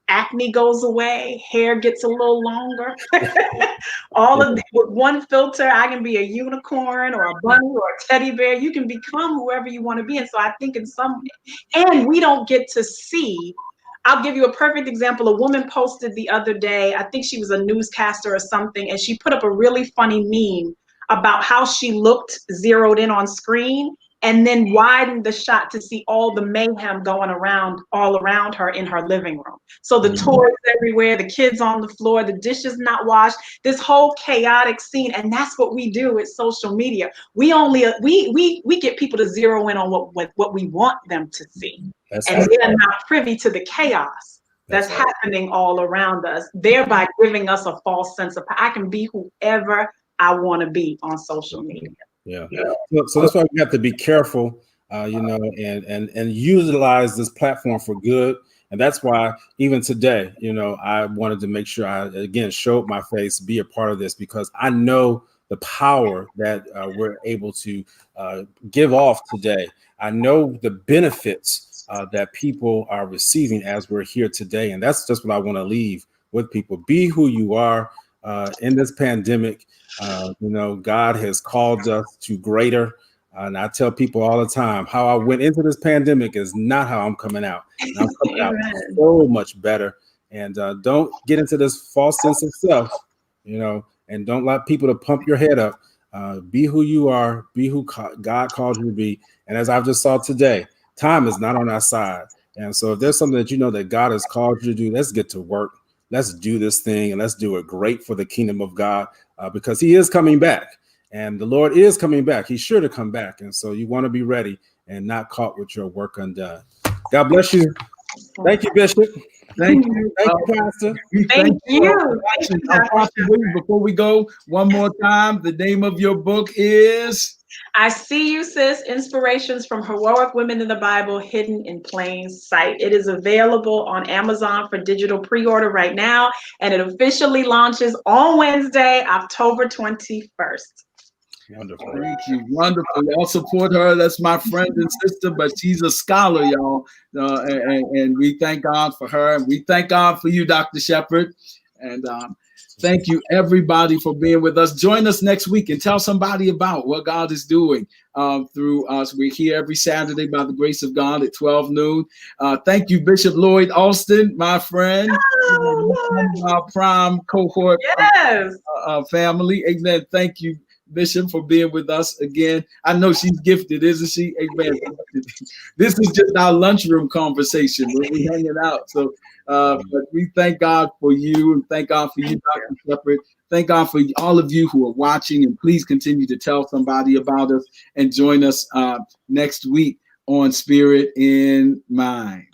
acne goes away, hair gets a little longer. With one filter, I can be a unicorn or a bunny or a teddy bear. You can become whoever you want to be. And so I think and we don't get to see. I'll give you a perfect example. A woman posted the other day, I think she was a newscaster or something, and she put up a really funny meme about how she looked zeroed in on screen, and then widened the shot to see all the mayhem going all around her in her living room. So the toys everywhere, the kids on the floor, the dishes not washed, this whole chaotic scene. And that's what we do with social media. We get people to zero in on what we want them to see. They're not privy to the chaos that's happening all around us, thereby giving us a false sense of I can be whoever I want to be on social media. Yeah. So that's why we have to be careful, and utilize this platform for good. And that's why even today, I wanted to make sure I, again, show up my face, be a part of this, because I know the power that we're able to give off today. I know the benefits that people are receiving as we're here today. And that's just what I want to leave with people. Be who you are in this pandemic. God has called us to greater. And I tell people all the time, how I went into this pandemic is not how I'm coming out. And I'm coming out so much better. And don't get into this false sense of self, and don't allow people to pump your head up. Be who you are, be who God called you to be. And as I just saw today, time is not on our side. And so if there's something that that God has called you to do, let's get to work. Let's do this thing, and let's do it great for the kingdom of God, because he is coming back, and the Lord is coming back. He's sure to come back. And so you want to be ready and not caught with your work undone. God bless you. Thank you, Bishop. Thank you. Thank you, Pastor. Thank you. Before we go, one more time, the name of your book is I See You Sis, Inspirations from Heroic Women in the Bible Hidden in Plain Sight. It is available on Amazon for digital pre-order right now, and it officially launches on Wednesday, October 21st. Wonderful. Thank you. Wonderful. Y'all support her. That's my friend and sister, but she's a scholar, y'all. And we thank God for her. And we thank God for you, Dr. Shepherd. And thank you, everybody, for being with us. Join us next week and tell somebody about what God is doing through us. We're here every Saturday by the grace of God at 12 noon. Thank you, Bishop Lloyd Alston, my friend, our prime cohort family. Amen. Thank you, Bishop, for being with us again. I know she's gifted, isn't she? Amen. This is just our lunchroom conversation where we're hanging out. So but we thank God for you, and thank God for you, Dr. Shepherd. Thank God for all of you who are watching, and please continue to tell somebody about us and join us next week on Spirit in Mind.